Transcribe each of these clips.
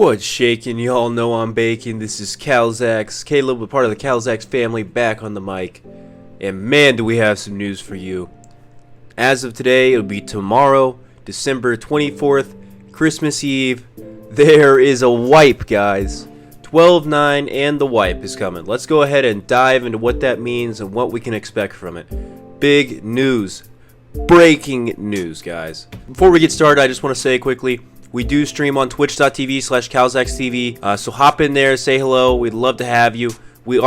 What's shaking? Y'all know I'm baking. This is Calzax, Caleb, a part of the Calzax family, back on the mic. And man, do we have some news for you. As of today, it'll be tomorrow, December 24th, Christmas Eve. There is a wipe, guys. 12/9 and the wipe is coming. Let's go ahead and dive into what that means and what we can expect from it. Big news. Breaking news, guys. Before we get started, I just want to say quickly, we do stream on twitch.tv/CalzaxTV, so hop in there, say hello. We'd love to have you. We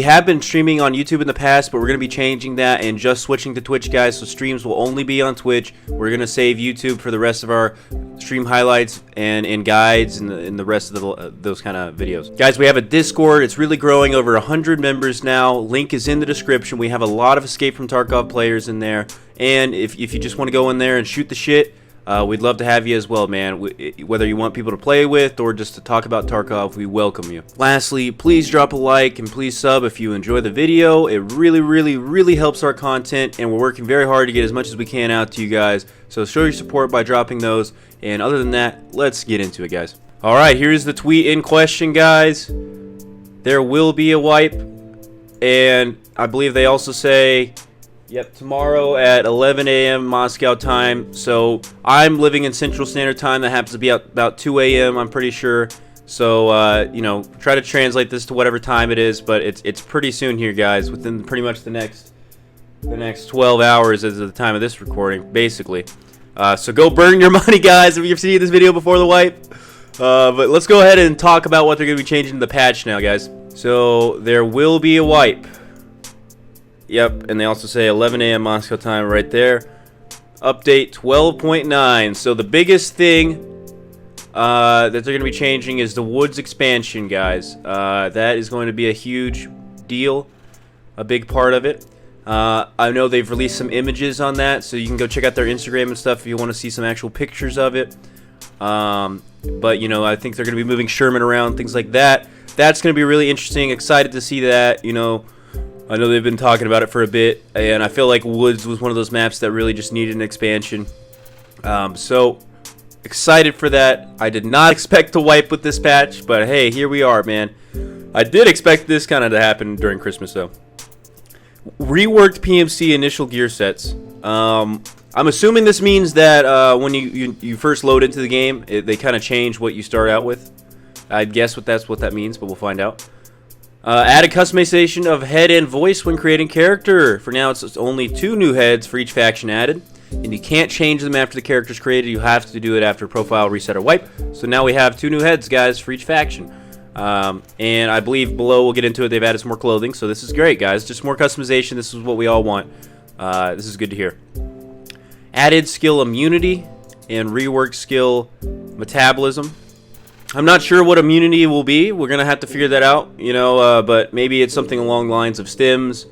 have been streaming on YouTube in the past, but we're gonna be changing that and just switching to Twitch, guys. So streams will only be on Twitch. We're gonna save YouTube for the rest of our stream highlights and guides and the rest of those kind of videos. Guys, we have a Discord. It's really growing, over 100 members now. Link is in the description. We have a lot of Escape from Tarkov players in there, and if you just want to go in there and shoot the shit, we'd love to have you as well, man. Whether you want people to play with or just to talk about Tarkov, we welcome you. Lastly, please drop a like and please sub if you enjoy the video. It really helps our content, and we're working very hard to get as much as we can out to you guys. So show your support by dropping those. And other than that, let's get into it, guys. Alright, here's the tweet in question, guys. There will be a wipe, and I believe they also say, yep, tomorrow at 11 a.m. Moscow time. So I'm living in Central Standard Time. That happens to be about 2 a.m. I'm pretty sure. So you know, try to translate this to whatever time it is, but it's pretty soon here, guys. Within pretty much the next 12 hours as of the time of this recording, basically. So go burn your money, guys, if you've seen this video before the wipe. But let's go ahead and talk about what they're going to be changing in the patch now, guys. So there will be a wipe. Yep, and they also say 11 a.m. Moscow time right there. Update 12.9. So the biggest thing that they're going to be changing is the Woods expansion, guys. That is going to be a huge deal, a big part of it. I know they've released some images on that, so you can go check out their Instagram and stuff if you want to see some actual pictures of it. But, you know, I think they're going to be moving Sherman around, things like that. That's going to be really interesting. Excited to see that, you know. I know they've been talking about it for a bit, and I feel like Woods was one of those maps that really just needed an expansion. So, excited for that. I did not expect to wipe with this patch, but hey, here we are, man. I did expect this kind of to happen during Christmas, though. Reworked PMC initial gear sets. I'm assuming this means that when you first load into the game, they kind of change what you start out with. I'd guess that's what that means, but we'll find out. Added customization of head and voice when creating character. For now, it's only 2 new heads for each faction added, and you can't change them after the character's created. You have to do it after profile reset or wipe. So now we have 2 new heads, guys, for each faction. And I believe below, we'll get into it, they've added some more clothing. So this is great, guys. Just more customization. This is what we all want. This is good to hear. Added skill immunity and reworked skill metabolism. I'm not sure what immunity will be. We're going to have to figure that out, you know, but maybe it's something along the lines of stims,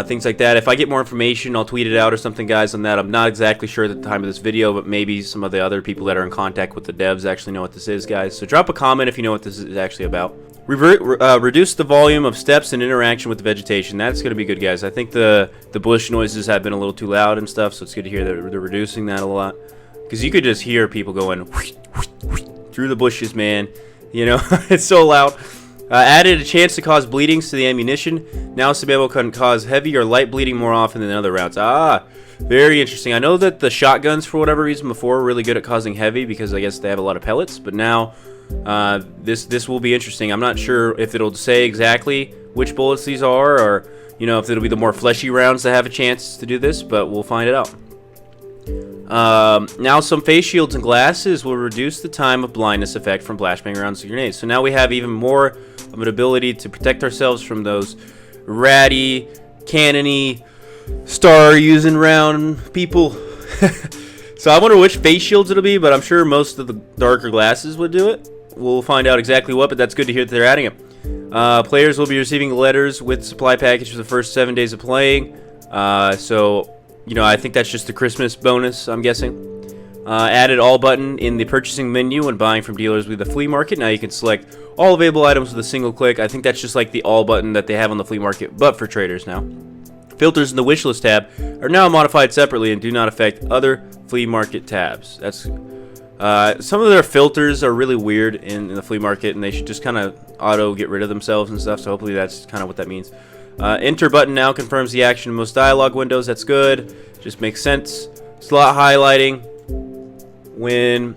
things like that. If I get more information, I'll tweet it out or something, guys, on that. I'm not exactly sure at the time of this video, but maybe some of the other people that are in contact with the devs actually know what this is, guys. So drop a comment if you know what this is actually about. Reduce the volume of steps and interaction with the vegetation. That's going to be good, guys. I think the bush noises have been a little too loud and stuff, so it's good to hear that they're reducing that a lot. Because you could just hear people going whoosh, whoosh, whoosh, through the bushes, man. You know, it's so loud. Added a chance to cause bleedings to the ammunition. Now Sababo can cause heavy or light bleeding more often than other rounds. Ah, very interesting. I know that the shotguns, for whatever reason, before were really good at causing heavy because I guess they have a lot of pellets. But now, this will be interesting. I'm not sure if it'll say exactly which bullets these are, or you know, if it'll be the more fleshy rounds that have a chance to do this. But we'll find it out. Now some face shields and glasses will reduce the time of blindness effect from flashbang rounds and grenades. So now we have even more of an ability to protect ourselves from those ratty, cannony, star-using round people. So I wonder which face shields it'll be, but I'm sure most of the darker glasses would do it. We'll find out exactly what, but that's good to hear that they're adding it. Players will be receiving letters with supply package for the first 7 days of playing. So you know, I think that's just the Christmas bonus, I'm guessing. Added all button in the purchasing menu when buying from dealers with the flea market. Now you can select all available items with a single click. I think that's just like the all button that they have on the flea market, but for traders now. Filters in the wishlist tab are now modified separately and do not affect other flea market tabs. That's Some of their filters are really weird in the flea market, and they should just kind of auto get rid of themselves and stuff. So hopefully that's kind of what that means. Enter button now confirms the action in most dialogue windows. That's good. Just makes sense. Slot highlighting when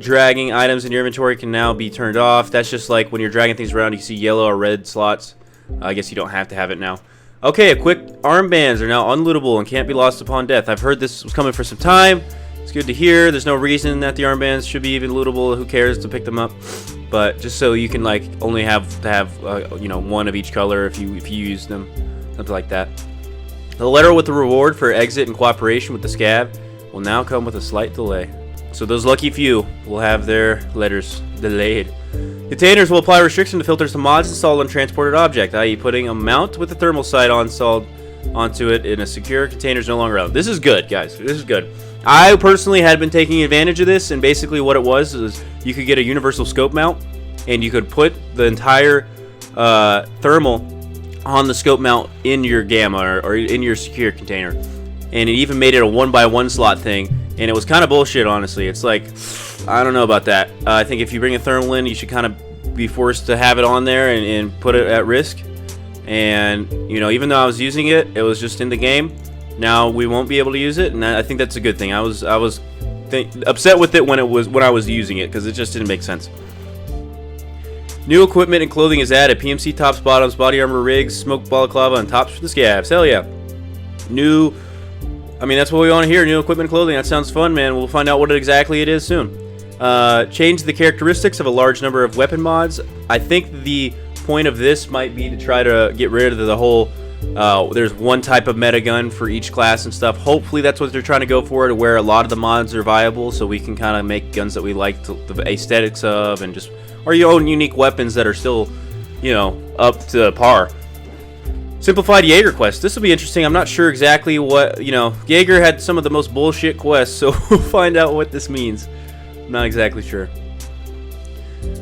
dragging items in your inventory can now be turned off. That's just like when you're dragging things around, you see yellow or red slots. I guess you don't have to have it now. Okay, equipped armbands are now unlootable and can't be lost upon death. I've heard this was coming for some time. It's good to hear. There's no reason that the armbands should be even lootable. Who cares to pick them up? But just so you can like only have to have you know, one of each color if you use them, something like that. The letter with the reward for exit and cooperation with the scav will now come with a slight delay. So those lucky few will have their letters delayed. Containers will apply restriction to filters to mods installed on transported object, i.e. putting a mount with a thermal sight installed onto it in a secure container is no longer allowed. This is good, guys. This is good. I personally had been taking advantage of this, and basically what it was is you could get a universal scope mount, and you could put the entire thermal on the scope mount in your gamma or in your secure container, and it even made it a 1x1 slot thing, and it was kind of bullshit, honestly. It's like, I don't know about that. I think if you bring a thermal in, you should kind of be forced to have it on there and put it at risk. And you know, even though I was using it, it was just in the game. Now we won't be able to use it, and I think that's a good thing. I was upset with it when I was using it because it just didn't make sense. New equipment and clothing is added. PMC tops, bottoms, body armor, rigs, smoke balaclava, and tops for the scavs. Hell yeah. I mean, that's what we want to hear. New equipment and clothing. That sounds fun, man. We'll find out what exactly it is soon. Change the characteristics of a large number of weapon mods. I think the point of this might be to try to get rid of the whole there's one type of meta gun for each class and stuff. Hopefully that's what they're trying to go for, to where a lot of the mods are viable, so we can kind of make guns that we like the aesthetics of, and just or your own unique weapons that are still, you know, up to par. Simplified Jaeger quest. This will be interesting. I'm not sure exactly what, you know, Jaeger had some of the most bullshit quests, so we'll find out what this means. I'm not exactly sure.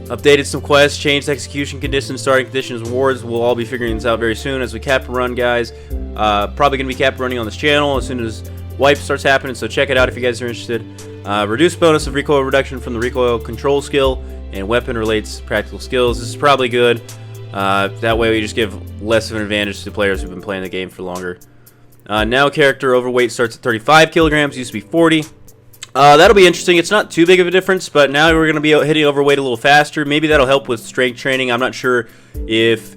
Updated some quests, changed execution conditions, starting conditions, rewards. We'll all be figuring this out very soon as we cap run, guys. Probably going to be cap running on this channel as soon as wipe starts happening, so check it out if you guys are interested. Reduced bonus of recoil reduction from the recoil control skill, and weapon relates practical skills. This is probably good. That way we just give less of an advantage to players who've been playing the game for longer. Now character overweight starts at 35 kilograms, used to be 40. That'll be interesting. It's not too big of a difference, but now we're going to be hitting overweight a little faster. Maybe that'll help with strength training. I'm not sure if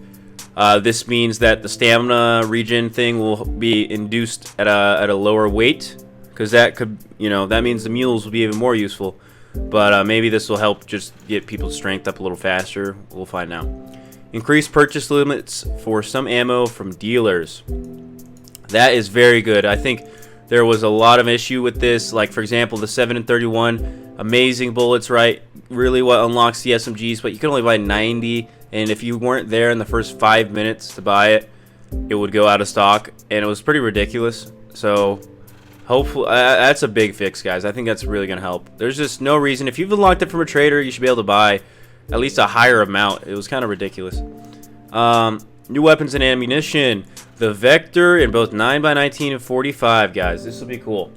this means that the stamina regen thing will be induced at a lower weight, because that could, you know, that means the mules will be even more useful. But maybe this will help just get people's strength up a little faster. We'll find out. Increased purchase limits for some ammo from dealers. That is very good. I think there was a lot of issue with this. Like, for example, the 7 and 31, amazing bullets, right? Really what unlocks the SMGs, but you can only buy 90. And if you weren't there in the first 5 minutes to buy it, it would go out of stock. And it was pretty ridiculous. So hopefully, that's a big fix, guys. I think that's really going to help. There's just no reason. If you've unlocked it from a trader, you should be able to buy at least a higher amount. It was kind of ridiculous. New weapons and ammunition. The Vector in both 9x19 and 45, guys. This will be cool.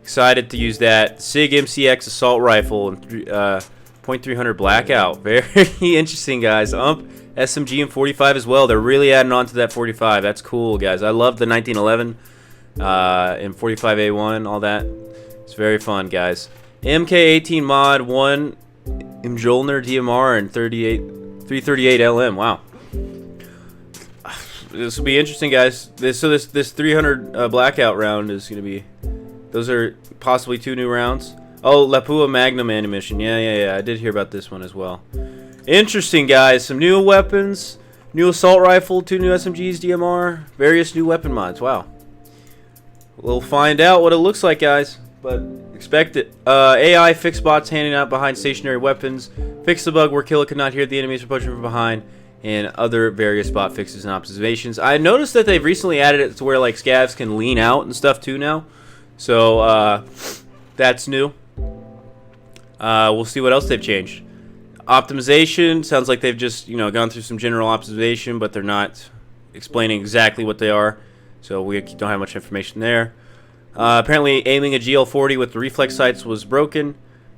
Excited to use that. SIG MCX assault rifle and .300 blackout. Very interesting, guys. SMG and 45 as well. They're really adding on to that 45. That's cool, guys. I love the 1911 and 45A1, all that. It's very fun, guys. MK18 mod 1 Mjolnir DMR and 338 LM. Wow. This will be interesting, guys. This 300 blackout round is going to be... Those are possibly 2 new rounds. Oh, Lapua Magnum ammunition. Yeah. I did hear about this one as well. Interesting, guys. Some new weapons. New assault rifle. 2 new SMGs, DMR. Various new weapon mods. Wow. We'll find out what it looks like, guys. But expect it. AI fix bots handing out behind stationary weapons. Fix the bug where killer could not hear the enemies approaching from behind. And other various bot fixes and observations. I noticed that they've recently added it to where like scavs can lean out and stuff too now. So that's new. We'll see what else they've changed. Optimization sounds like they've just, you know, gone through some general optimization, but they're not explaining exactly what they are. So we don't have much information there. Apparently aiming a GL40 with the reflex sights was broken.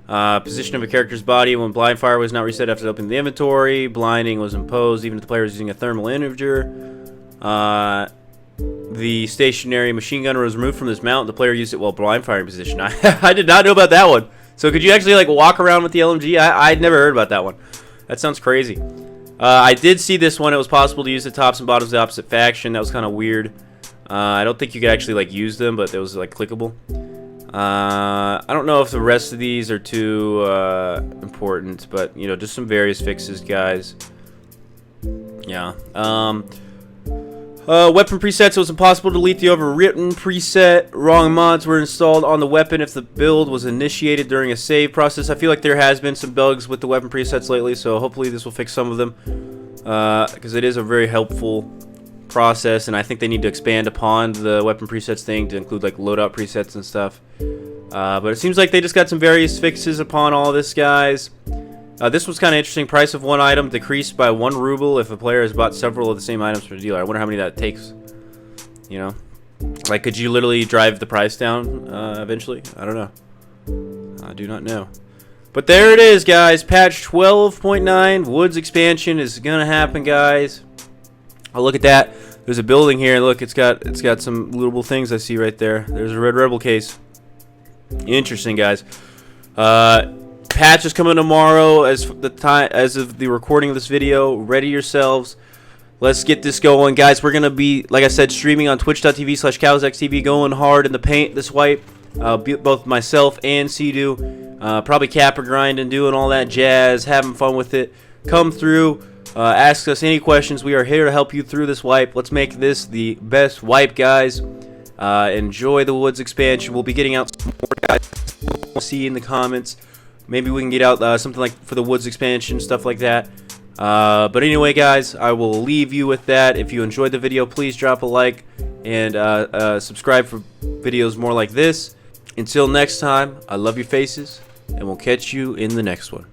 Position of a character's body when blind fire was not reset after opening the inventory. Blinding was imposed even if the player was using a thermal imager. The stationary machine gun was removed from this mount. The player used it while blind firing position. I did not know about that one. So could you actually like walk around with the LMG? I'd never heard about that one. That sounds crazy. I did see this one. It was possible to use the tops and bottoms of the opposite faction. That was kind of weird. I don't think you could actually like use them, but it was like clickable. I don't know if the rest of these are too important, but you know, just some various fixes, guys. Yeah. Weapon presets. It was impossible to delete the overwritten preset. Wrong mods were installed on the weapon if the build was initiated during a save process. I feel like there has been some bugs with the weapon presets lately, so hopefully this will fix some of them, because it is a very helpful process, and I think they need to expand upon the weapon presets thing to include like loadout presets and stuff. But it seems like they just got some various fixes upon all this, guys. This was kind of interesting. Price of one item decreased by 1 ruble if a player has bought several of the same items from the dealer. I wonder how many that takes. You know, like could you literally drive the price down eventually? I don't know. I do not know. But there it is, guys. Patch 12.9 Woods expansion is gonna happen, guys. Oh, look at that. There's a building here. Look, it's got some lootable things I see right there. There's a Red Rebel case. Interesting, guys. Patch is coming tomorrow as of the recording of this video. Ready yourselves. Let's get this going, guys. We're gonna be, like I said, streaming on twitch.tv/KalzXTV, going hard in the paint this wipe. Both myself and Sea-Doo. Probably capper grinding, doing all that jazz, having fun with it. Come through. Ask us any questions. We are here to help you through this wipe. Let's make this the best wipe, guys. Enjoy the Woods expansion. We'll be getting out some more, guys. We'll see in the comments. Maybe we can get out something like for the Woods expansion, stuff like that. But anyway, guys, I will leave you with that. If you enjoyed the video, please drop a like and subscribe for videos more like this. Until next time, I love your faces, and we'll catch you in the next one.